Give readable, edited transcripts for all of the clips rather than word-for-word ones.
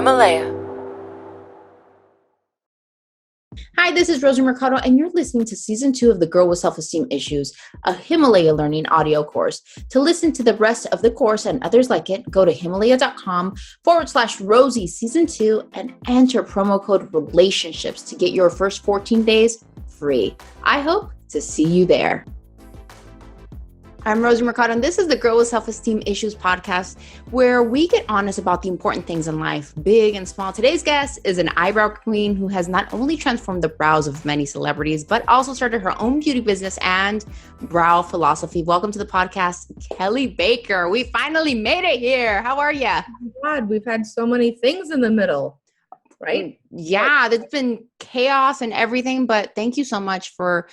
Himalaya. Hi, this is Rosie Mercado, and you're listening to Season 2 of The Girl with Self-Esteem Issues, a Himalaya Learning audio course. To listen to the rest of the course and others like it, go to Himalaya.com/Rosie Season 2 and enter promo code RELATIONSHIPS to get your first 14 days free. I hope to see you there. I'm Rosie Mercado, and this is the Girl with Self-Esteem Issues podcast, where we get honest about the important things in life, big and small. Today's guest is an eyebrow queen who has not only transformed the brows of many celebrities, but also started her own beauty business and brow philosophy. Welcome to the podcast, Kelley Baker. We finally made it here. How are you? Oh my God, we've had so many things in the middle, right? Yeah, there's been chaos and everything, but thank you so much for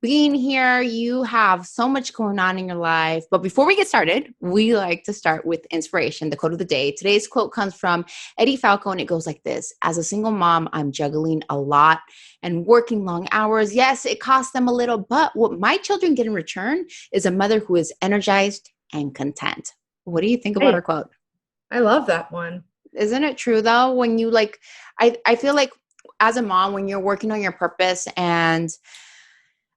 being here. You have so much going on in your life. But before we get started, we like to start with inspiration, the quote of the day. Today's quote comes from Eddie Falco, and it goes like this: as a single mom, I'm juggling a lot and working long hours. Yes, it costs them a little, but what my children get in return is a mother who is energized and content. What do you think about her quote? I love that one. Isn't it true though? When you I feel like as a mom, when you're working on your purpose and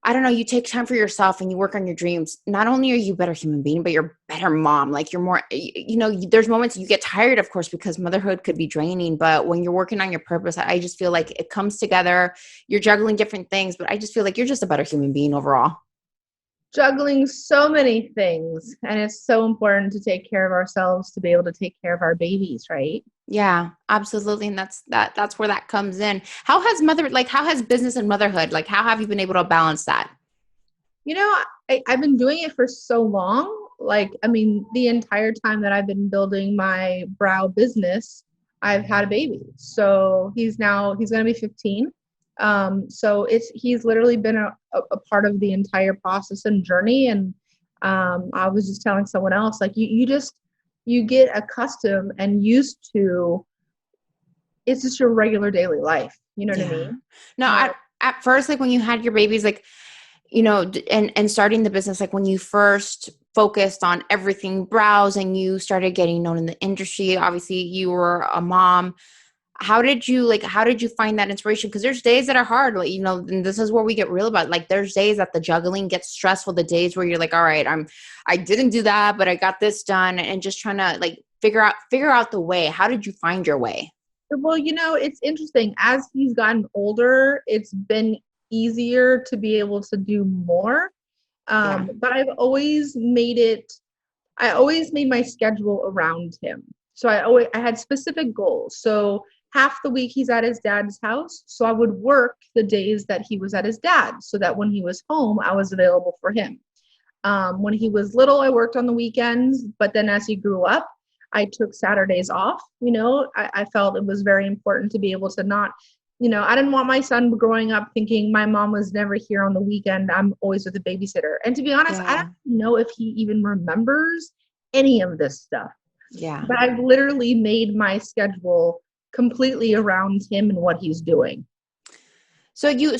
I don't know, you take time for yourself and you work on your dreams, not only are you a better human being, but you're a better mom. Like you're more, there's moments you get tired, of course, because motherhood could be draining. But when you're working on your purpose, I just feel like it comes together. You're juggling different things, but I just feel like you're just a better human being overall. Juggling so many things. And it's so important to take care of ourselves to be able to take care of our babies, right? Yeah, absolutely. And that's where that comes in. How has business and motherhood, how have you been able to balance that? I've been doing it for so long. The entire time that I've been building my brow business, I've had a baby. So he's going to be 15. He's literally been a part of the entire process and journey. And I was just telling someone else, you get accustomed and used to, it's just your regular daily life. You know what I mean? No, at first, when you had your babies, and starting the business, when you first focused on everything brows and you started getting known in the industry, obviously you were a mom. How did you find that inspiration? Because there's days that are hard, and this is where we get real about it. There's days that the juggling gets stressful, the days where you're all right, I didn't do that, but I got this done, and just trying to figure out the way. How did you find your way? Well, it's interesting. As he's gotten older, it's been easier to be able to do more. But I always made my schedule around him. So I had specific goals. So half the week he's at his dad's house. So I would work the days that he was at his dad so that when he was home, I was available for him. When he was little, I worked on the weekends, but then as he grew up, I took Saturdays off. I felt it was very important to be able to not, I didn't want my son growing up thinking my mom was never here on the weekend. I'm always with a babysitter. And to be honest, I don't know if he even remembers any of this stuff. Yeah. But I've literally made my schedule completely around him and what he's doing. So you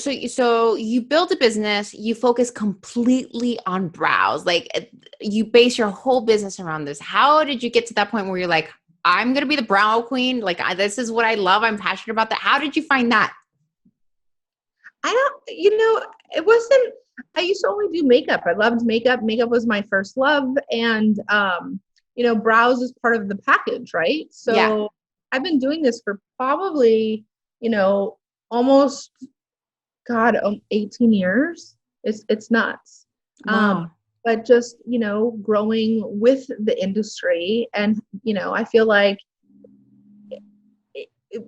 build a business, you focus completely on brows. You base your whole business around this. How did you get to that point where you're I'm going to be the brow queen? This is what I love. I'm passionate about that. How did you find that? It wasn't, I used to only do makeup. I loved makeup. Makeup was my first love. And, brows is part of the package, right? So I've been doing this for probably, almost 18 years. It's nuts. Wow. But just, growing with the industry. And, I feel like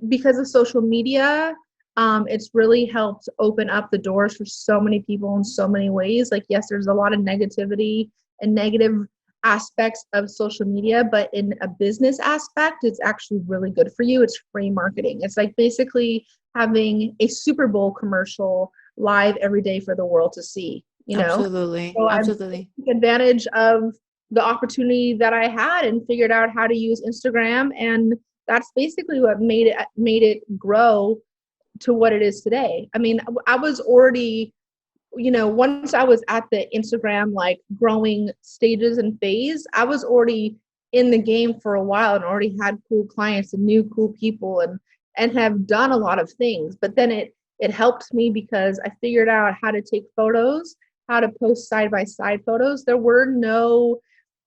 because of social media, it's really helped open up the doors for so many people in so many ways. Yes, there's a lot of negativity and negative aspects of social media, but in a business aspect, it's actually really good for you. It's free marketing. It's basically having a Super Bowl commercial live every day for the world to see, Absolutely. So Absolutely. I took advantage of the opportunity that I had and figured out how to use Instagram. And that's basically what made it grow to what it is today. I mean, I was already, once I was at the Instagram, growing stages and phase, I was already in the game for a while and already had cool clients and knew cool people and have done a lot of things. But then it helped me because I figured out how to take photos, how to post side by side photos. There were no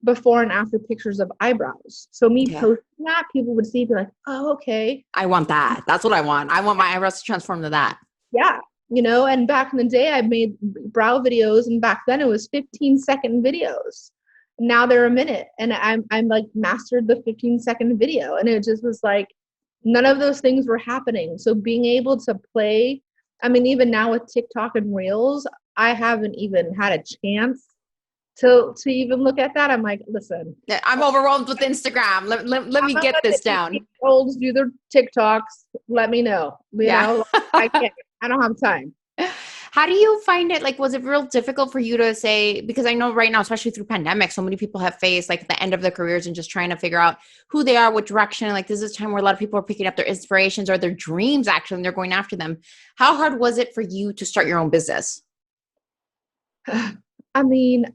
before and after pictures of eyebrows. So me Yeah. posting that, people would see and be like, oh, okay. I want that. That's what I want. I want my eyebrows to transform to that. Yeah. And back in the day I made brow videos, and back then it was 15-second videos. Now they're a minute, and I'm like mastered the 15-second video, and it just was like none of those things were happening. So being able to play, I mean, even now with TikTok and Reels, I haven't even had a chance to even look at that. I'm like, listen, I'm overwhelmed with Instagram. Let me get this down. Olds do their TikToks. Let me know. I can't. I don't have time. How do you find it? Like, was it real difficult for you to say, because I know right now, especially through pandemic, so many people have faced like the end of their careers and just trying to figure out who they are, what direction. Like this is a time where a lot of people are picking up their inspirations or their dreams actually, and they're going after them. How hard was it for you to start your own business? I mean,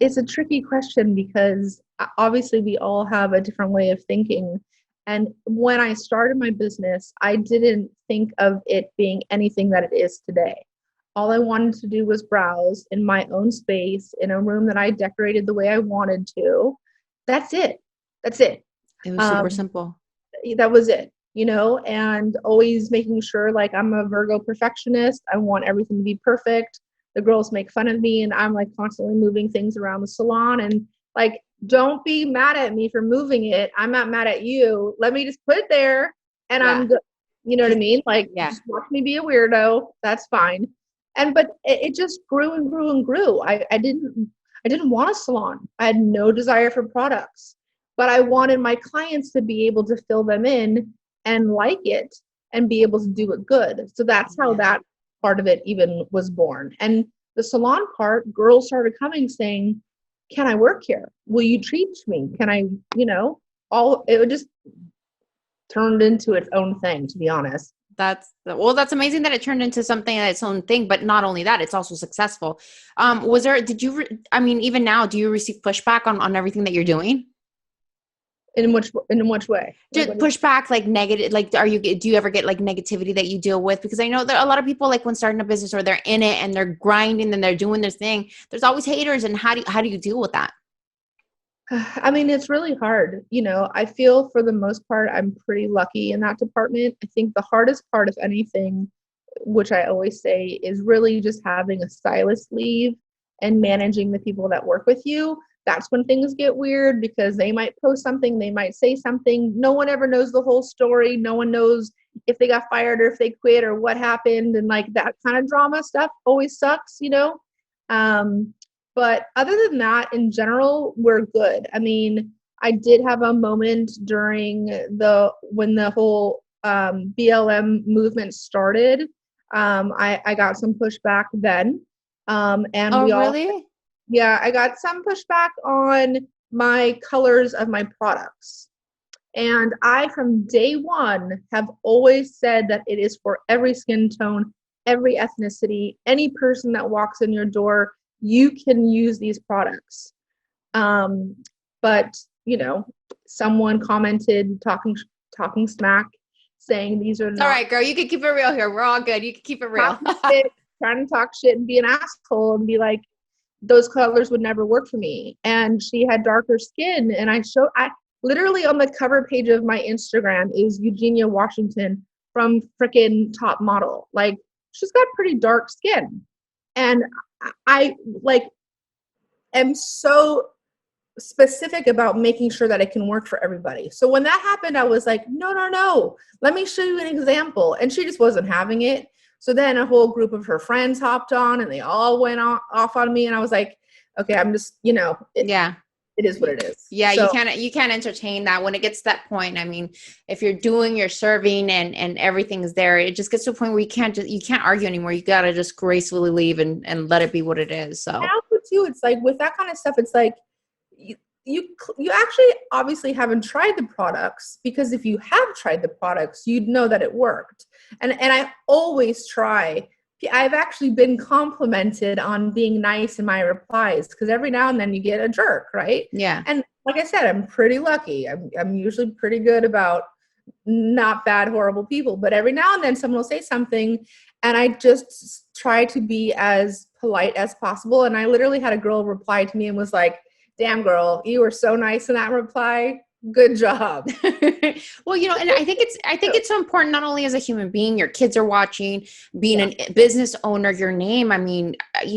it's a tricky question because obviously we all have a different way of thinking. And when I started my business, I didn't think of it being anything that it is today. All I wanted to do was browse in my own space in a room that I decorated the way I wanted to. That's it. It was super simple. That was it, and always making sure, like, I'm a Virgo perfectionist. I want everything to be perfect. The girls make fun of me, and I'm like constantly moving things around the salon, and like, don't be mad at me for moving it. I'm not mad at you. Let me just put it there and I'm good. You know what I mean? Like, just watch me be a weirdo. That's fine. But it just grew and grew and grew. I didn't want a salon. I had no desire for products, but I wanted my clients to be able to fill them in and like it and be able to do it good. So that's how that part of it even was born. And the salon part, girls started coming saying, can I work here? Will you teach me? Can I, it just turned into its own thing, to be honest. That's amazing that it turned into something its own thing, but not only that, it's also successful. Even now, do you receive pushback on everything that you're doing? In which way? Just pushback, like negative, like do you ever get like negativity that you deal with? Because I know there are a lot of people, like when starting a business or they're in it and they're grinding and they're doing their thing, there's always haters. And how do you deal with that? I mean, it's really hard. I feel for the most part, I'm pretty lucky in that department. I think the hardest part of anything, which I always say, is really just having a stylist leave and managing the people that work with you. That's when things get weird because they might post something, they might say something. No one ever knows the whole story. No one knows if they got fired or if they quit or what happened. And like that kind of drama stuff always sucks, But other than that, in general, we're good. I mean, I did have a moment during when the whole BLM movement started. I got some pushback then. Really? Yeah, I got some pushback on my colors of my products. And I, from day one, have always said that it is for every skin tone, every ethnicity, any person that walks in your door, you can use these products. But, someone commented talking smack, saying these are not. All right, girl, you can keep it real here. We're all good. You can keep it real. Trying to talk shit and be an asshole and be like, those colors would never work for me. And she had darker skin. And I literally on the cover page of my Instagram is Eugenia Washington from frickin' Top Model. Like, she's got pretty dark skin. And I am so specific about making sure that it can work for everybody. So when that happened, I was like, no, let me show you an example. And she just wasn't having it. So then a whole group of her friends hopped on and they all went off on me. And I was like, okay, I'm just, it is what it is. Yeah. So, you can't entertain that when it gets to that point. I mean, if you're doing your serving and everything's there, it just gets to a point where you can't argue anymore. You got to just gracefully leave and let it be what it is. So now too, it's like with that kind of stuff, it's like, you actually obviously haven't tried the products, because if you have tried the products, you'd know that it worked. And I always try I've actually been complimented on being nice in my replies, because every now and then you get a jerk, right? Yeah. And like I said, I'm pretty lucky. I'm usually pretty good about not bad, horrible people, but every now and then someone will say something, and I just try to be as polite as possible. And I literally had a girl reply to me and was like, "Damn, girl, you were so nice in that reply. Good job." Well, and I think it's so important, not only as a human being, your kids are watching, being a business owner, your name. I mean,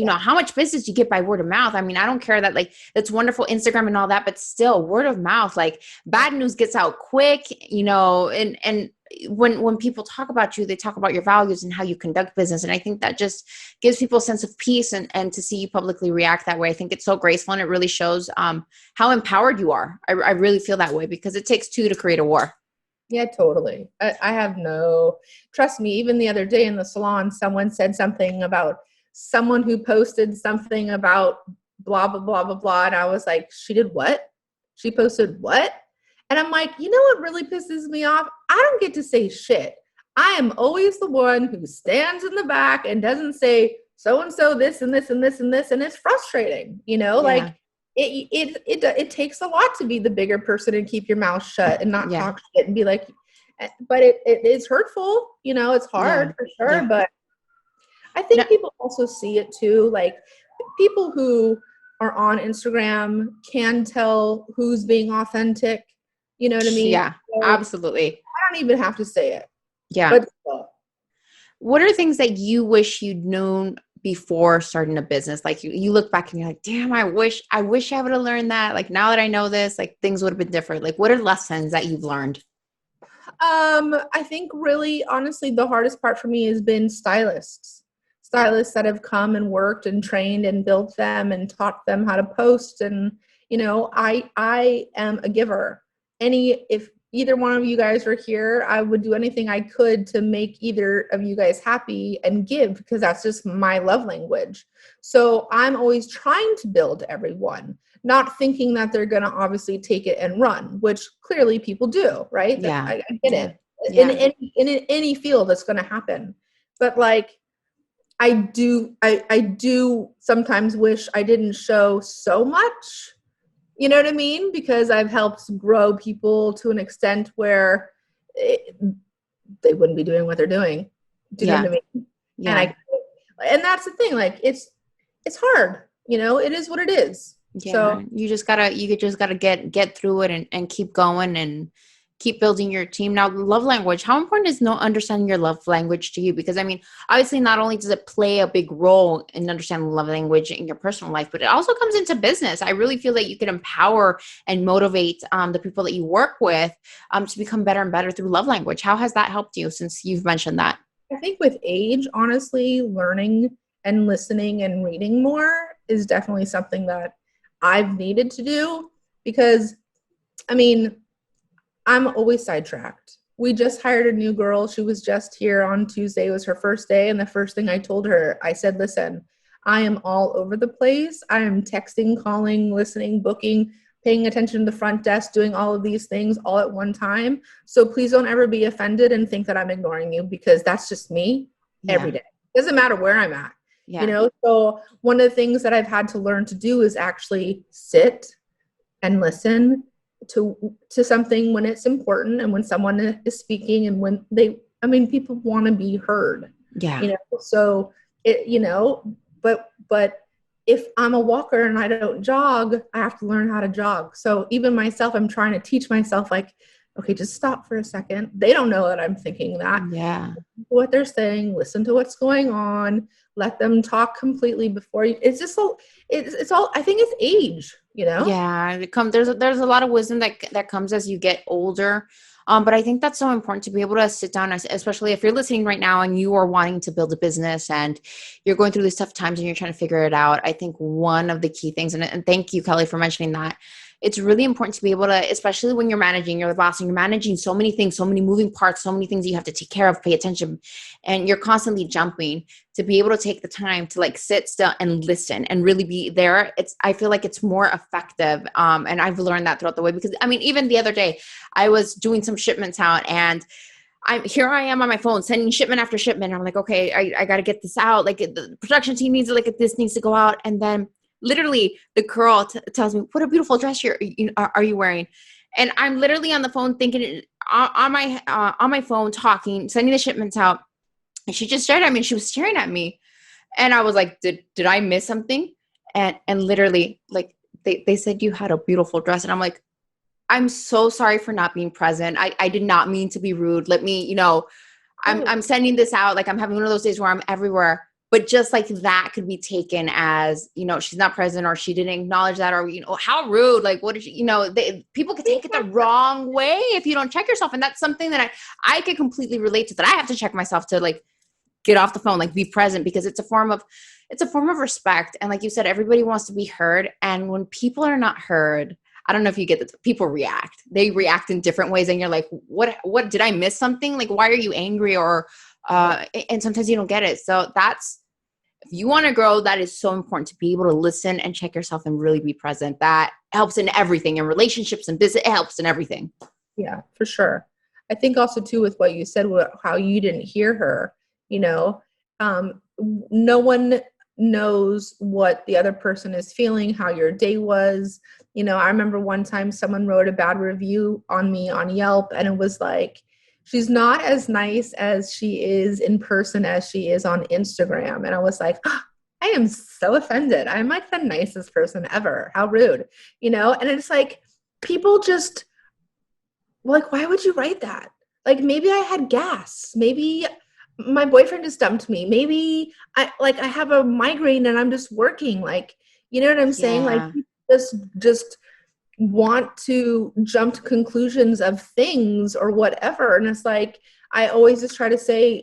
how much business you get by word of mouth. I mean, I don't care that like that's wonderful Instagram and all that, but still word of mouth, like bad news gets out quick, and when people talk about you, they talk about your values and how you conduct business. And I think that just gives people a sense of peace, and to see you publicly react that way, I think it's so graceful, and it really shows how empowered you are. I really feel that way, because it takes two to create a war. Yeah, totally. I have trust me, even the other day in the salon, someone said something about someone who posted something about blah, blah, blah, blah, blah. And I was like, she did what? She posted what? And I'm like, you know what really pisses me off? I don't get to say shit. I am always the one who stands in the back and doesn't say so-and-so this and this and this and this. And it's frustrating, like it takes a lot to be the bigger person and keep your mouth shut and not talk shit and be like, but it is hurtful, it's hard for sure. But I think people also see it too. Like people who are on Instagram can tell who's being authentic. You know what I mean? Yeah, so absolutely. I don't even have to say it. Yeah. But what are things that you wish you'd known before starting a business? Like you look back and you're like, damn, I wish I would have learned that. Like now that I know this, like things would have been different. Like what are lessons that you've learned? I think really, honestly, the hardest part for me has been stylists that have come and worked and trained and built them and taught them how to post. And, I am a giver. If either one of you guys were here, I would do anything I could to make either of you guys happy and give, because that's just my love language. So I'm always trying to build everyone, not thinking that they're going to obviously take it and run, which clearly people do, right? Yeah. I get it. Yeah. In any field, that's going to happen. But like, I do sometimes wish I didn't show so much. You know what I mean? Because I've helped grow people to an extent where they wouldn't be doing what they're doing. Do you know what I mean? Yeah. And that's the thing. Like it's hard. It is what it is. Yeah. So you just gotta get through it and keep going and keep building your team. Now, love language. How important is understanding your love language to you? Because I mean, obviously not only does it play a big role in understanding love language in your personal life, but it also comes into business. I really feel that you can empower and motivate the people that you work with to become better and better through love language. How has that helped you, since you've mentioned that? I think with age, honestly, learning and listening and reading more is definitely something that I've needed to do, because I mean, I'm always sidetracked. We just hired a new girl. She was just here on Tuesday. It was her first day. And the first thing I told her, I said, listen, I am all over the place. I am texting, calling, listening, booking, paying attention to the front desk, doing all of these things all at one time. So please don't ever be offended and think that I'm ignoring you, because that's just me every day. Doesn't matter where I'm at. So one of the things that I've had to learn to do is actually sit and listen to something when it's important, and when someone is speaking, and when people want to be heard. So but if I'm a walker and I don't jog, I have to learn how to jog. So even myself, I'm trying to teach myself, like, okay, just stop for a second. They don't know that I'm thinking that. Yeah. What they're saying, listen to what's going on, let them talk completely before you. It's just it's all, I think it's age, Yeah, there's a lot of wisdom that comes as you get older. But I think that's so important to be able to sit down, especially if you're listening right now and you are wanting to build a business and you're going through these tough times and you're trying to figure it out. I think one of the key things, and thank you, Kelley, for mentioning that, it's really important to be able to, especially when you're the boss and you're managing so many things, so many moving parts, so many things you have to take care of, pay attention, and you're constantly jumping, to be able to take the time to like sit still and listen and really be there. I feel like it's more effective. And I've learned that throughout the way, because I mean, even the other day I was doing some shipments out and I am on my phone sending shipment after shipment. I'm like, okay, I got to get this out. Like the production team needs to, like, this needs to go out. And then literally the girl tells me, what a beautiful dress are you wearing? And I'm literally on the phone thinking on my phone, talking, sending the shipments out. And she just stared at me, and she was staring at me. And I was like, did I miss something? And literally, like, they said you had a beautiful dress. And I'm like, I'm so sorry for not being present. I did not mean to be rude. Let me, I'm sending this out. Like, I'm having one of those days where I'm everywhere. But just like that could be taken as, she's not present, or she didn't acknowledge that, or, how rude. Like, what did people could take it the wrong way if you don't check yourself. And that's something that I could completely relate to, that I have to check myself to, like, get off the phone, like, be present, because it's a form of respect. And like you said, everybody wants to be heard. And when people are not heard, I don't know if you get this, people react. They react in different ways. And you're like, what did I miss something? Like, why are you angry? Or, and sometimes you don't get it. So if you want to grow, that is so important, to be able to listen and check yourself and really be present. That helps in everything, in relationships and business. It helps in everything. Yeah, for sure. I think also too, with what you said, how you didn't hear her, no one knows what the other person is feeling, how your day was. I remember one time someone wrote a bad review on me on Yelp, and it was like, she's not as nice as she is in person as she is on Instagram. And I was like, oh, I am so offended. I'm like the nicest person ever. How rude, And it's like, people just, like, why would you write that? Like, maybe I had gas. Maybe my boyfriend just dumped me. Maybe I have a migraine and I'm just working. Like, you know what I'm saying? Yeah. Like, just want to jump to conclusions of things or whatever. And it's like, I always just try to say,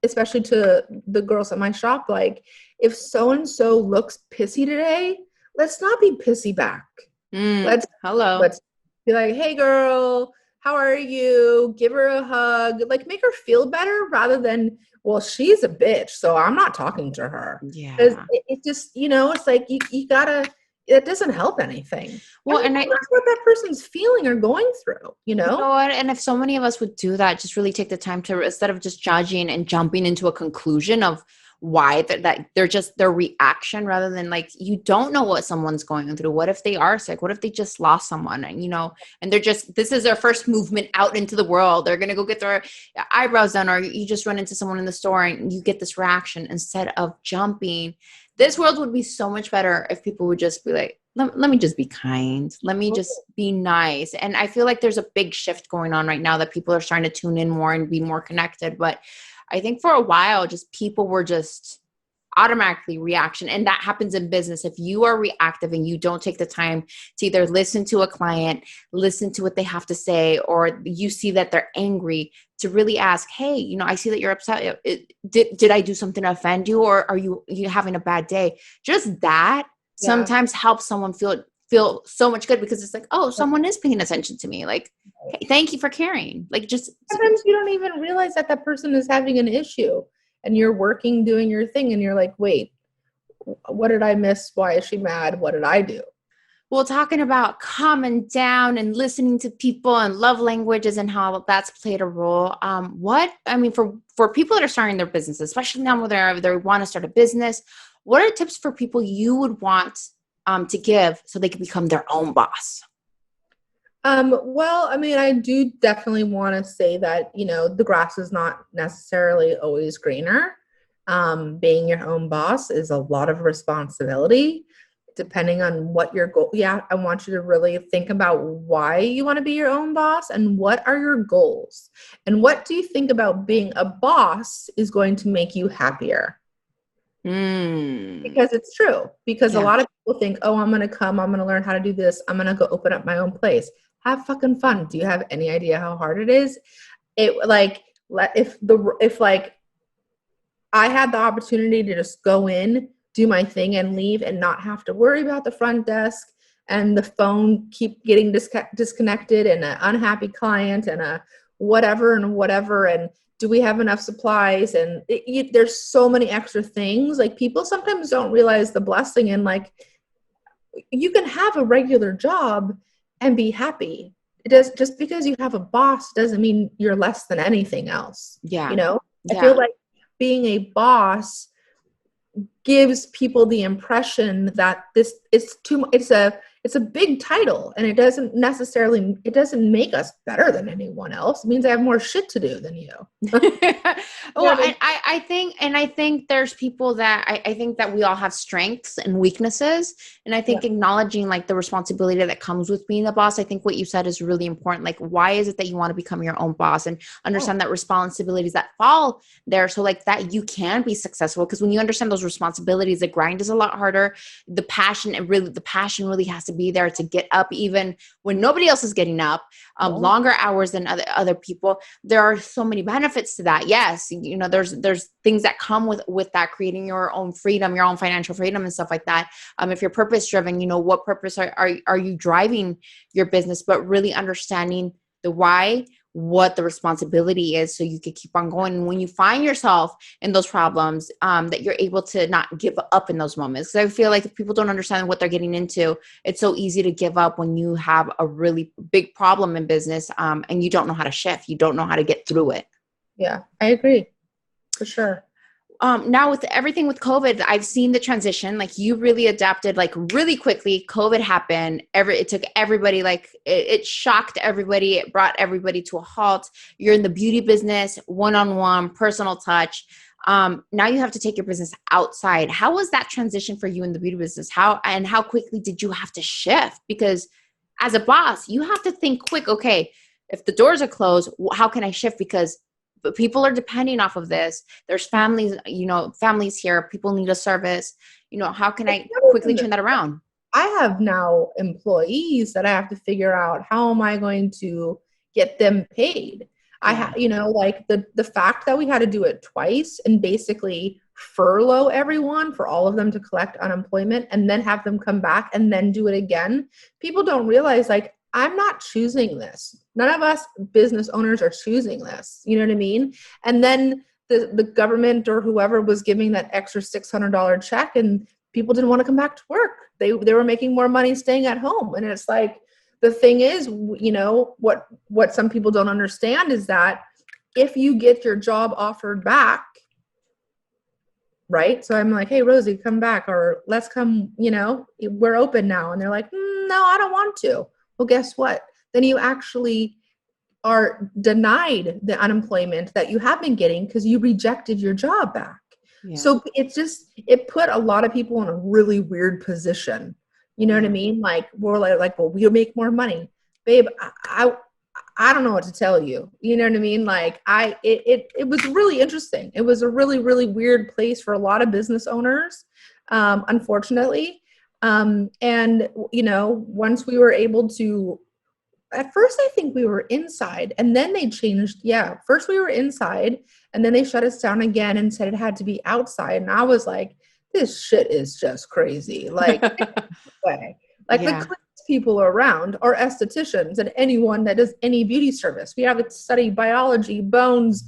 especially to the girls at my shop, like, if so-and-so looks pissy today, let's not be pissy back. Let's be like, hey girl, how are you? Give her a hug, like, make her feel better, rather than, well, she's a bitch, so I'm not talking to her. Yeah. It just, it's like, you gotta, it doesn't help anything. Well, and that's what that person's feeling or going through, You know what? And if so many of us would do that, just really take the time to, instead of just judging and jumping into a conclusion of why that they're just their reaction, rather than, like, you don't know what someone's going through. What if they are sick? What if they just lost someone? And, and this is their first movement out into the world. They're going to go get their eyebrows done, or you just run into someone in the store and you get this reaction. Instead of jumping, this world would be so much better if people would just be like, let me just be kind. Let me just be nice. And I feel like there's a big shift going on right now, that people are starting to tune in more and be more connected. But I think for a while, just people were just automatically reaction. And that happens in business. If you are reactive and you don't take the time to either listen to a client, listen to what they have to say, or you see that they're angry, to really ask, hey, I see that you're upset. Did I do something to offend you? Or are you having a bad day? Just that sometimes helps someone feel so much good, because it's like, oh, someone is paying attention to me. Like, hey, thank you for caring. Like, just sometimes you don't even realize that person is having an issue, and you're working, doing your thing, and you're like, wait, what did I miss? Why is she mad? What did I do? Well, talking about calming down and listening to people and love languages and how that's played a role. For people that are starting their business, especially now where they want to start a business, what are tips for people you would want to give so they can become their own boss? Well, I do definitely want to say that, the grass is not necessarily always greener. Being your own boss is a lot of responsibility, depending on what your goal. Yeah, I want you to really think about why you want to be your own boss, and what are your goals, and what do you think about being a boss is going to make you happier? Because it's true. Because a lot of people think, oh, I'm going to learn how to do this. I'm going to go open up my own place. Have fucking fun. Do you have any idea how hard it is? If I had the opportunity to just go in, do my thing, and leave, and not have to worry about the front desk and the phone keep getting disconnected, and an unhappy client, and a whatever, and do we have enough supplies? And there's so many extra things. Like, people sometimes don't realize the blessing in, like, you can have a regular job and be happy. just because you have a boss doesn't mean you're less than anything else. Yeah. You know, I Yeah. feel like being a boss gives people the impression that this is it's a big title, and it doesn't make us better than anyone else. It means I have more shit to do than you. Well, I think there's people that I think that we all have strengths and weaknesses. And I think acknowledging like the responsibility that comes with being a boss, I think what you said is really important. Like, why is it that you want to become your own boss, and understand that responsibilities that fall there, so like that you can be successful? Because when you understand those responsibilities, the grind is a lot harder. The passion really has to be there to get up even when nobody else is getting up, longer hours than other people. There are so many benefits to that. Yes, you know, there's things that come with that, creating your own freedom, your own financial freedom and stuff like that. If you're purpose driven, you know, what purpose are you driving your business, but really understanding the why, what the responsibility is, so you could keep on going. And when you find yourself in those problems, that you're able to not give up in those moments. Because I feel like if people don't understand what they're getting into, it's so easy to give up when you have a really big problem in business, and you don't know how to shift. You don't know how to get through it. Yeah, I agree. For sure. Now with everything with COVID, I've seen the transition. Like, you really adapted like really quickly. COVID happened. It took everybody, like it shocked everybody. It brought everybody to a halt. You're in the beauty business, one-on-one, personal touch. Now you have to take your business outside. How was that transition for you in the beauty business? How quickly did you have to shift? Because as a boss, you have to think quick. Okay, if the doors are closed, how can I shift? Because but people are depending off of this. There's families, you know, families here. People need a service. You know, how can I quickly turn that around? I have now employees that I have to figure out, how am I going to get them paid? I have, you know, like the fact that we had to do it twice and basically furlough everyone for all of them to collect unemployment and then have them come back and then do it again. People don't realize, like, I'm not choosing this. None of us business owners are choosing this. You know what I mean? And then the government or whoever was giving that extra $600 check, and people didn't want to come back to work. They were making more money staying at home. And it's like, the thing is, you know, what some people don't understand is that if you get your job offered back, right? So I'm like, hey, Rosie, come back, or let's come, you know, we're open now. And they're like, no, I don't want to. Well, guess what? Then you actually are denied the unemployment that you have been getting because you rejected your job back. Yeah. So it put a lot of people in a really weird position. You know what I mean? Like, we're like, well, we'll make more money. Babe, I don't know what to tell you. You know what I mean? Like, it was really interesting. It was a really, really weird place for a lot of business owners, unfortunately. And, you know, once we were able to, at first I think we were inside, and then they changed. Yeah. First we were inside, and then they shut us down again and said it had to be outside. And I was like, this shit is just crazy. Like, way. Like, the cleanest people around are estheticians and anyone that does any beauty service. We have to study biology, bones,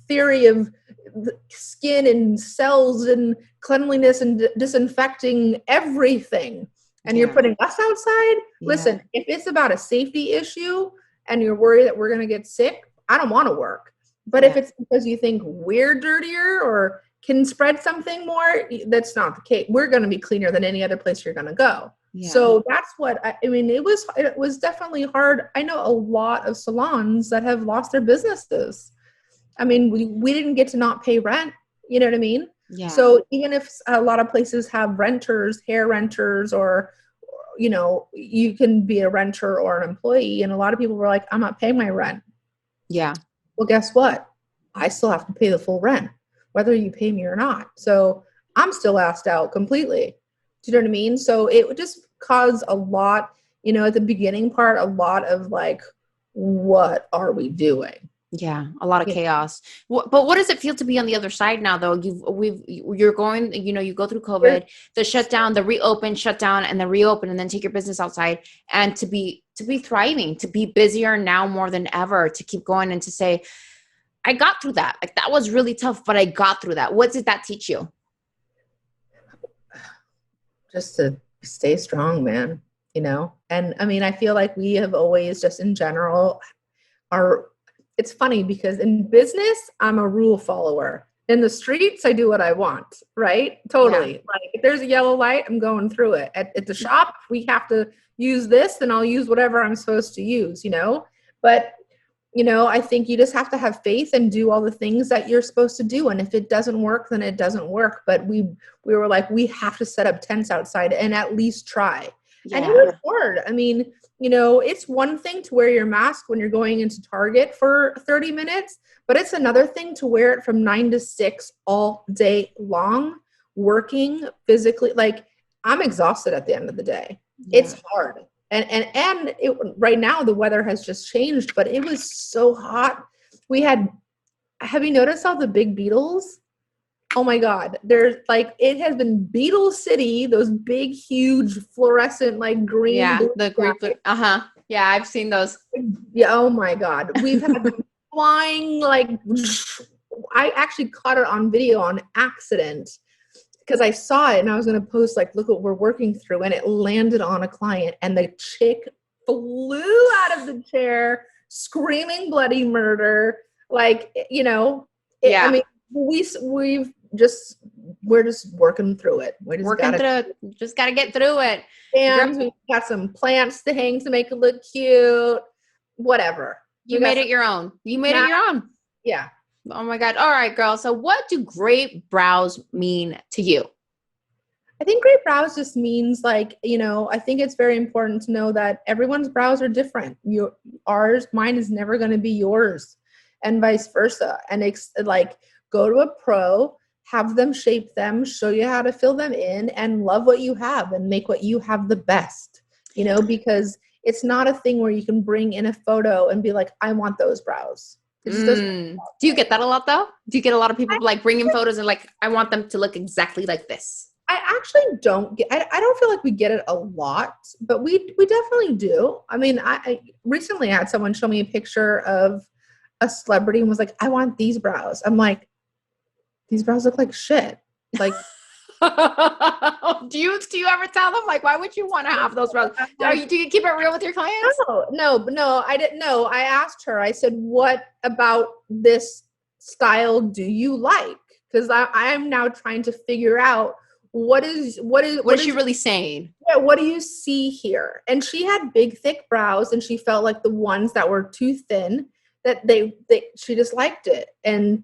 theory of skin and cells and cleanliness and disinfecting everything. And you're putting us outside? Listen, if it's about a safety issue and you're worried that we're going to get sick, I don't want to work. But if it's because you think we're dirtier or can spread something more, that's not the case. We're going to be cleaner than any other place you're going to go. So that's what I mean. It was definitely hard. I know a lot of salons that have lost their businesses. I mean, we didn't get to not pay rent. You know what I mean? Yeah. So even if a lot of places have renters, hair renters, or, you know, you can be a renter or an employee. And a lot of people were like, I'm not paying my rent. Yeah. Well, guess what? I still have to pay the full rent, whether you pay me or not. So I'm still asked out completely. Do you know what I mean? So it would just cause a lot, you know, at the beginning part, a lot of like, what are we doing? Yeah, a lot of chaos. But what does it feel to be on the other side now, though? You're going, you know, you go through COVID, the shutdown, the reopen, shutdown, and then reopen, and then take your business outside, and to be thriving, to be busier now more than ever, to keep going, and to say, I got through that. Like, that was really tough, but I got through that. What did that teach you? Just to stay strong, man. you know? And I mean, I feel like we have always just in general are, it's funny because in business, I'm a rule follower. In the streets, I do what I want, right? Yeah. Totally. Like if there's a yellow light, I'm going through it. At the shop, if we have to use this, then I'll use whatever I'm supposed to use, you know? But I think you just have to have faith and do all the things that you're supposed to do. And if it doesn't work, then it doesn't work. But we were like, we have to set up tents outside and at least try. Yeah. And it was hard. I mean, it's one thing to wear your mask when you're going into Target for 30 minutes, but it's another thing to wear it from 9 to 6 all day long, working physically. Like I'm exhausted at the end of the day. Yeah. It's hard. And right now the weather has just changed, but it was so hot. Have you noticed all the big beetles? Oh my God. There's like, it has been Beetle City, those big, huge fluorescent, like green. Yeah. The green. Uh-huh. Yeah. I've seen those. Yeah. Oh my God. We've had them flying like, I actually caught it on video on accident because I saw it and I was going to post like, look what we're working through. And it landed on a client and the chick flew out of the chair screaming bloody murder. Like, yeah. I mean, we're just working through it. We just got to get through it. And we've got some plants to hang to make it look cute, whatever. You made it your own. You made it your own. Yeah. Oh my God. All right, girl. So what do great brows mean to you? I think great brows just means like, I think it's very important to know that everyone's brows are different. Mine is never going to be yours and vice versa. And it's like, go to a pro, have them shape them, show you how to fill them in and love what you have and make what you have the best, because it's not a thing where you can bring in a photo and be like, I want those brows. Do you get that a lot though? Do you get a lot of people like bringing photos and like, I want them to look exactly like this? I actually don't get, I don't feel like we get it a lot, but we definitely do. I mean, I recently had someone show me a picture of a celebrity and was like, I want these brows. I'm like, these brows look like shit. Like, do you ever tell them like, why would you want to have those brows? Do you keep it real with your clients? No, I didn't know. I asked her, I said, what about this style do you like? Because I am now trying to figure out what is she really saying? Yeah, what do you see here? And she had big, thick brows, and she felt like the ones that were too thin, that she just liked it. And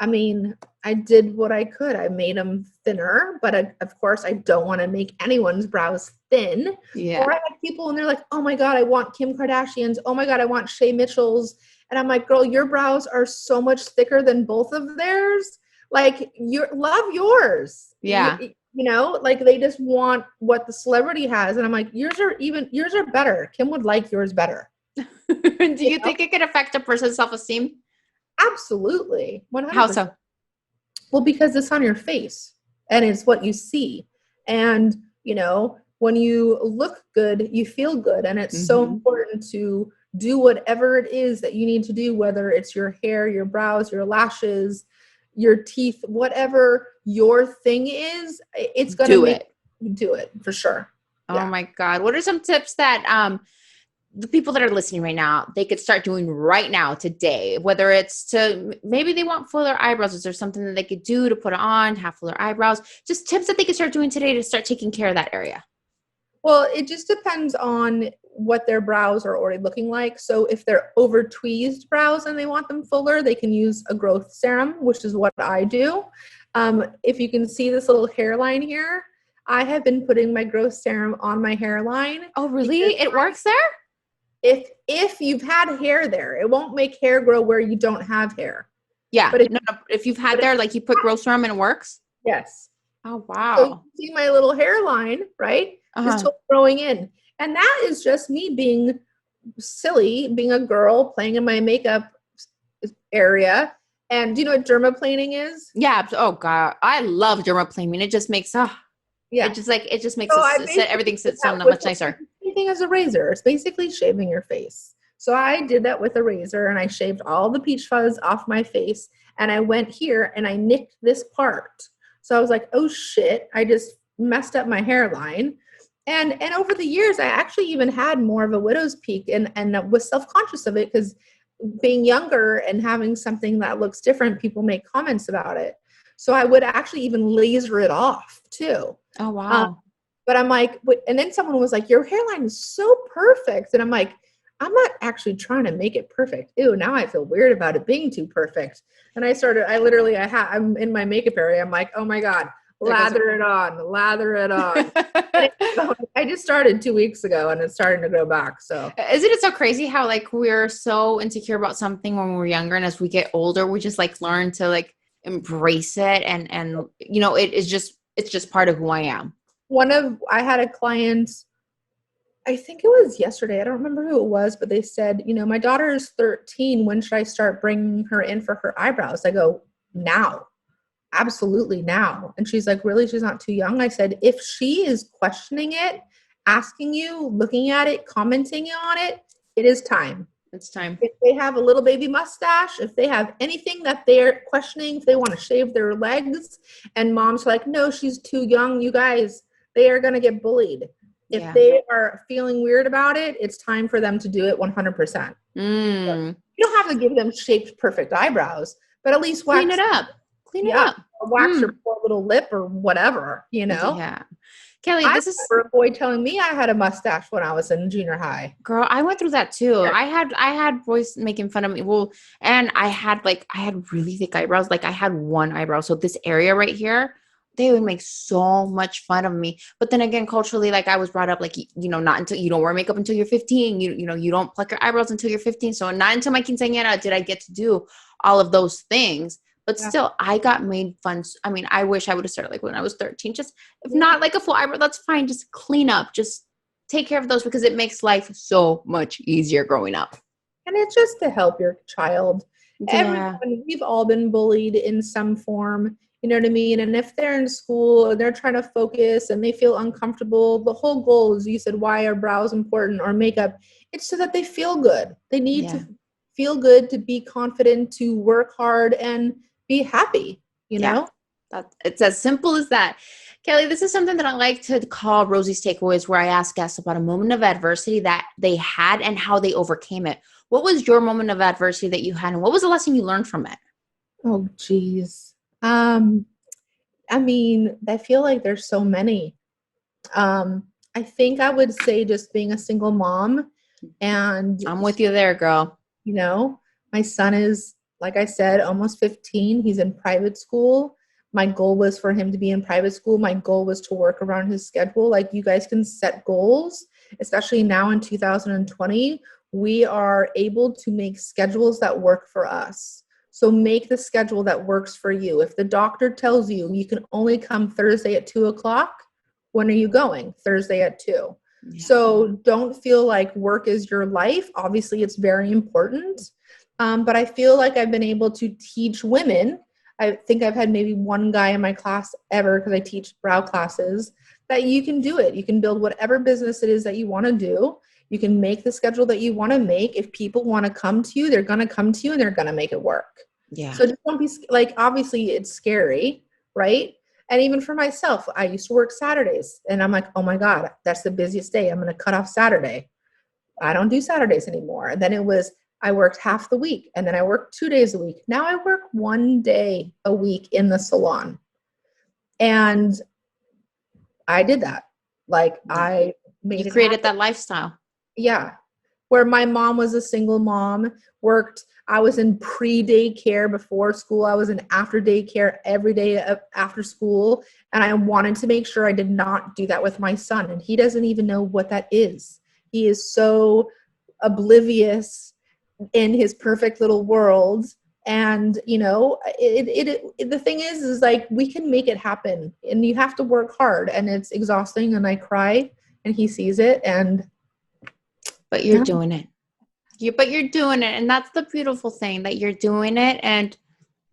I mean, I did what I could. I made them thinner, but of course, I don't want to make anyone's brows thin. Yeah. Or I had people, and they're like, "Oh my God, I want Kim Kardashian's. Oh my God, I want Shay Mitchell's." And I'm like, "Girl, your brows are so much thicker than both of theirs. Like, love yours." Yeah. Like they just want what the celebrity has. And I'm like, yours are better. Kim would like yours better. Do you think it could affect a person's self-esteem? Absolutely. 100%. How so? Well, because it's on your face and it's what you see. And, when you look good, you feel good. And it's so important to do whatever it is that you need to do, whether it's your hair, your brows, your lashes, your teeth, whatever your thing is, it's going to do it for sure. Oh my God. What are some tips that the people that are listening right now, they could start doing right now today, whether it's maybe they want fuller eyebrows. Is there something that they could do to put on, have fuller eyebrows? Just tips that they could start doing today to start taking care of that area. Well, it just depends on what their brows are already looking like. So if they're over tweezed brows and they want them fuller, they can use a growth serum, which is what I do. If you can see this little hairline here, I have been putting my growth serum on my hairline. Oh, really? It works there? If you've had hair there, it won't make hair grow where you don't have hair. Yeah. But if you've had there, like you put growth serum and it works? Yes. Oh, wow. So you see my little hairline, right? Just growing in. And that is just me being silly, being a girl, playing in my makeup area. And do you know what dermaplaning is? Yeah. Oh God. I love dermaplaning. It just makes, it just makes everything sit so much nicer. Same thing as a razor. It's basically shaving your face. So I did that with a razor and I shaved all the peach fuzz off my face. And I went here and I nicked this part. So I was like, oh shit, I just messed up my hairline. And over the years, I actually even had more of a widow's peak and was self-conscious of it because being younger and having something that looks different, people make comments about it. So I would actually even laser it off too. Oh, wow. But I'm like, and then someone was like, your hairline is so perfect. And I'm like, I'm not actually trying to make it perfect. Ew, now I feel weird about it being too perfect. And I'm in my makeup area. I'm like, oh my God, lather it on. I just started 2 weeks ago and it's starting to grow back. So isn't it so crazy how like we're so insecure about something when we're younger, and as we get older, we just like learn to like embrace it, and you know, it's just part of who I am. I had a client, I think it was yesterday, I don't remember who it was, but they said, my daughter is 13. When should I start bringing her in for her eyebrows? I go, now. Absolutely now. And she's like, really? She's not too young? I said, if she is questioning it, asking you, looking at it, commenting on it, it is time. It's time. If they have a little baby mustache, if they have anything that they're questioning, if they want to shave their legs, and mom's like, no, she's too young, you guys, they are going to get bullied. If they are feeling weird about it, it's time for them to do it 100%. So you don't have to give them shaped perfect eyebrows, but at least clean it up. Or wax your poor little lip or whatever, Yeah. Kelly, I remember a boy telling me I had a mustache when I was in junior high. Girl, I went through that too. I had boys making fun of me. Well, and I had really thick eyebrows. Like I had one eyebrow. So this area right here, they would make so much fun of me. But then again, culturally, like I was brought up like, not until you don't wear makeup until you're 15. You don't pluck your eyebrows until you're 15. So not until my quinceañera did I get to do all of those things. But still, I got made fun. I mean, I wish I would have started like when I was 13. Just if not like a full eyebrow, that's fine. Just clean up. Just take care of those because it makes life so much easier growing up. And it's just to help your child. We've all been bullied in some form. You know what I mean? And if they're in school and they're trying to focus and they feel uncomfortable, the whole goal is, you said, why are brows important or makeup? It's so that they feel good. They need to feel good, to be confident, to work hard and be happy, you know? It's as simple as that. Kelley, this is something that I like to call Rosie's Takeaways, where I ask guests about a moment of adversity that they had and how they overcame it. What was your moment of adversity that you had, and what was the lesson you learned from it? Oh, geez. I mean, I feel like there's so many. I think I would say just being a single mom, and I'm with you there, girl. My son is, like I said, almost 15. He's in private school. My goal was for him to be in private school. My goal was to work around his schedule. Like, you guys can set goals, especially now in 2020. We are able to make schedules that work for us. So make the schedule that works for you. If the doctor tells you you can only come Thursday at 2:00, when are you going? Thursday at 2:00. Yeah. So don't feel like work is your life. Obviously, it's very important. But I feel like I've been able to teach women. I think I've had maybe one guy in my class ever, because I teach brow classes, that you can do it. You can build whatever business it is that you want to do. You can make the schedule that you want to make. If people want to come to you, they're going to come to you and they're going to make it work. Yeah. So just don't be like, obviously it's scary, right? And even for myself, I used to work Saturdays and I'm like, oh my God, that's the busiest day. I'm going to cut off Saturday. I don't do Saturdays anymore. And then I worked half the week, and then I worked 2 days a week. Now I work 1 day a week in the salon. And I did that. Like, I made it created that lifestyle. Yeah. Where my mom was a single mom, I was in pre-daycare before school. I was in after daycare every day after school. And I wanted to make sure I did not do that with my son. And he doesn't even know what that is. He is so oblivious in his perfect little world. And, the thing is like, we can make it happen, and you have to work hard, and it's exhausting. And I cry, and he sees it, but you're doing it. You're doing it. And that's the beautiful thing, that you're doing it. And,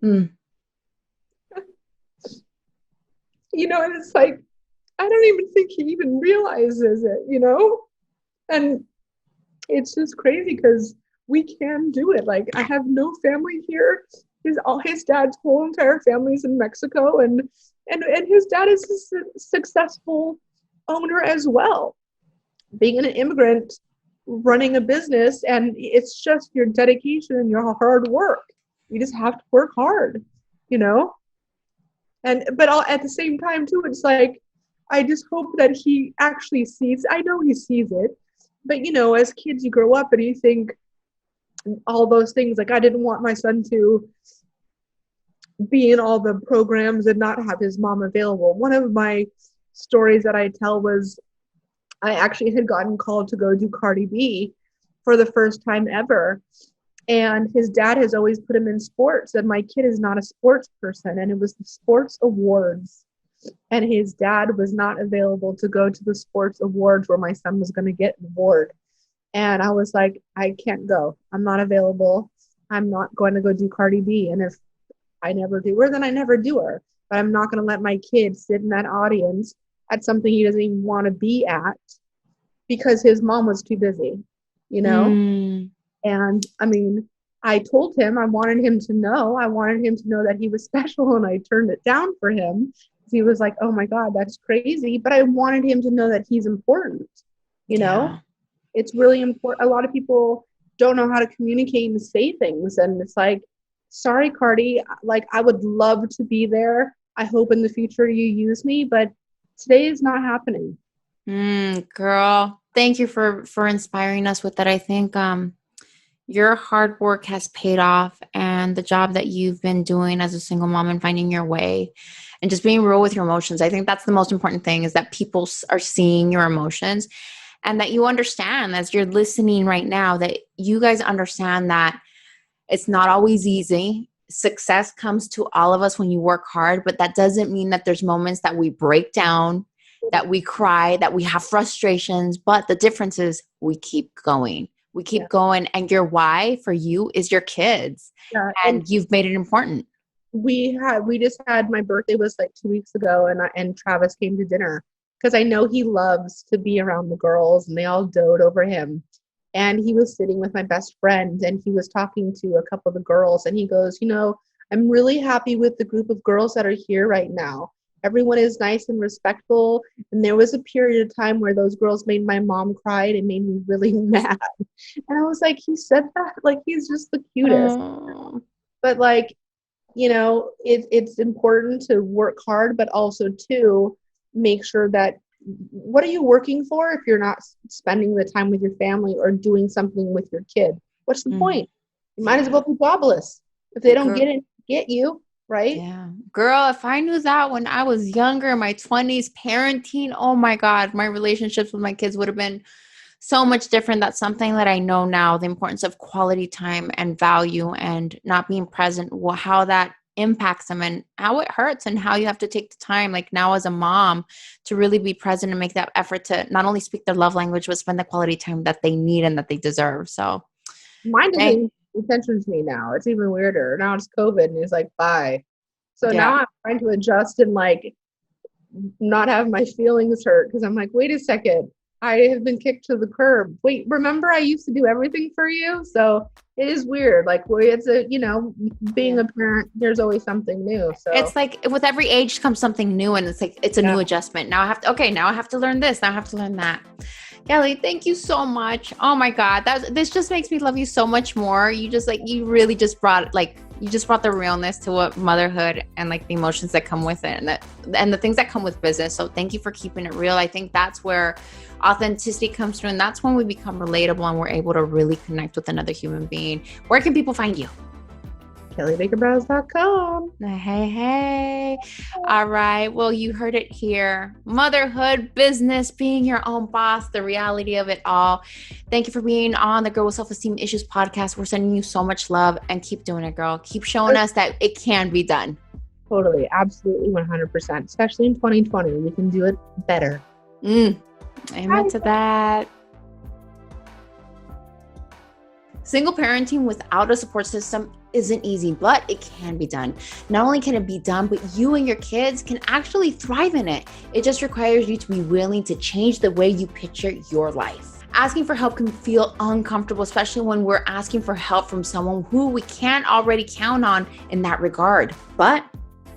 and it's like, I don't even think he even realizes it, and it's just crazy because we can do it. Like, I have no family here. His dad's whole entire family's in Mexico, and his dad is a successful owner as well. Being an immigrant, running a business, and it's just your dedication and your hard work. You just have to work hard, you know? But at the same time too, it's like, I just hope that he actually sees, I know he sees it, but as kids you grow up and you think all those things, like I didn't want my son to be in all the programs and not have his mom available. One of my stories that I tell was I actually had gotten called to go do Cardi B for the first time ever. And his dad has always put him in sports, and my kid is not a sports person. And it was the sports awards, and his dad was not available to go to the sports awards where my son was going to get an award. And I was like, I can't go. I'm not available. I'm not going to go do Cardi B. And if I never do her, then I never do her. But I'm not going to let my kid sit in that audience at something he doesn't even want to be at because his mom was too busy, And I mean, I told him I wanted him to know that he was special, and I turned it down for him. He was like, oh my God, that's crazy. But I wanted him to know that he's important, Yeah. It's really important. A lot of people don't know how to communicate and say things. And it's like, sorry, Cardi, like I would love to be there. I hope in the future you use me, but today is not happening. Girl, thank you for inspiring us with that. I think your hard work has paid off, and the job that you've been doing as a single mom and finding your way and just being real with your emotions. I think that's the most important thing, is that people are seeing your emotions, and that you understand, as you're listening right now, that you guys understand that it's not always easy. Success comes to all of us when you work hard, but that doesn't mean that there's moments that we break down, that we cry, that we have frustrations. But the difference is we keep going. We keep going. And your why for you is your kids. Yeah, and you've made it important. We just had, my birthday was like 2 weeks ago, and Travis came to dinner because I know he loves to be around the girls, and they all dote over him. And he was sitting with my best friend, and he was talking to a couple of the girls, and he goes, I'm really happy with the group of girls that are here right now. Everyone is nice and respectful. And there was a period of time where those girls made my mom cry, and it made me really mad. And I was like, he said that? Like, he's just the cutest. Oh. But like, it's important to work hard, but also to make sure that, what are you working for if you're not spending the time with your family or doing something with your kid? What's the point? You might as well be jobless. If they don't get you, right? Yeah. Girl, if I knew that when I was younger, in my 20s, parenting, oh my God, my relationships with my kids would have been so much different. That's something that I know now, the importance of quality time and value and not being present, how that impacts them and how it hurts, and how you have to take the time, like now as a mom, to really be present and make that effort to not only speak their love language, but spend the quality time that they need and that they deserve. So mine doesn't pay attention to me now. It's even weirder. Now it's COVID, and he's like, bye. So now I'm trying to adjust and like not have my feelings hurt, because I'm like, wait a second, I have been kicked to the curb. Wait, remember I used to do everything for you? So it is weird. Like, it's being a parent, there's always something new. So it's like with every age comes something new, and it's like, it's a new adjustment. Now I have to learn this. Now I have to learn that. Kelley, thank you so much. Oh my God. This just makes me love you so much more. You really just brought the realness to what motherhood and like the emotions that come with it, and the things that come with business. So thank you for keeping it real. I think that's where authenticity comes through, and that's when we become relatable and we're able to really connect with another human being. Where can people find you? KelleyBakerBrows.com. Hey. All right. Well, you heard it here. Motherhood, business, being your own boss, the reality of it all. Thank you for being on the Girl with Self-Esteem Issues podcast. We're sending you so much love, and keep doing it, girl. Keep showing us that it can be done. Totally. Absolutely. 100%. Especially in 2020. We can do it better. Amen to that. Single parenting without a support system isn't easy, but it can be done. Not only can it be done, but you and your kids can actually thrive in it. It just requires you to be willing to change the way you picture your life. Asking for help can feel uncomfortable, especially when we're asking for help from someone who we can't already count on in that regard. But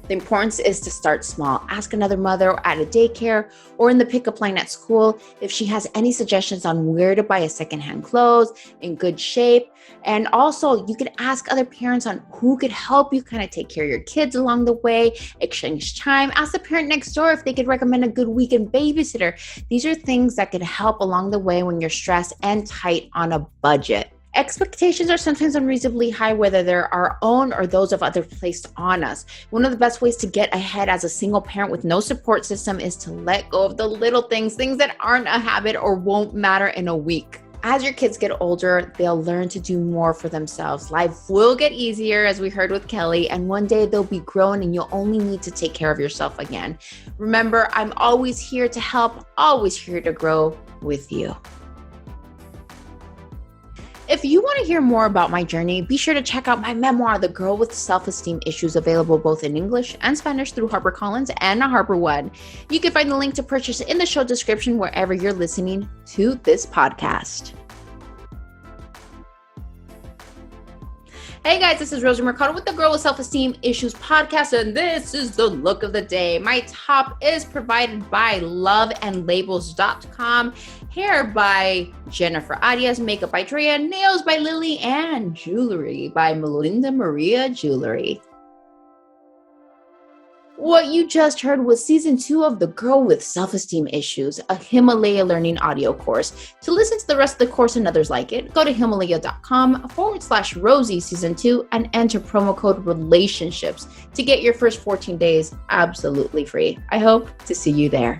The importance is to start small. Ask another mother at a daycare or in the pickup line at school if she has any suggestions on where to buy a secondhand clothes in good shape. And also, you can ask other parents on who could help you kind of take care of your kids along the way, exchange time. Ask the parent next door if they could recommend a good weekend babysitter. These are things that could help along the way when you're stressed and tight on a budget. Expectations are sometimes unreasonably high, whether they're our own or those of others placed on us. One of the best ways to get ahead as a single parent with no support system is to let go of the little things that aren't a habit or won't matter in a week. As your kids get older, they'll learn to do more for themselves. Life will get easier, as we heard with Kelley, and one day they'll be grown and you'll only need to take care of yourself again. Remember, I'm always here to help, always here to grow with you. If you want to hear more about my journey, be sure to check out my memoir, The Girl with Self-Esteem Issues, available both in English and Spanish through HarperCollins and HarperOne. You can find the link to purchase in the show description wherever you're listening to this podcast. Hey guys, this is Rosie Mercado with the Girl with Self-Esteem Issues podcast, and this is the look of the day. My top is provided by loveandlabels.com, hair by Jennifer Arias, makeup by Drea, nails by Lily, and jewelry by Melinda Maria Jewelry. What you just heard was season 2 of The Girl with Self-Esteem Issues, a Himalaya learning audio course. To listen to the rest of the course and others like it, go to himalaya.com/Rosie season 2 and enter promo code relationships to get your first 14 days absolutely free. I hope to see you there.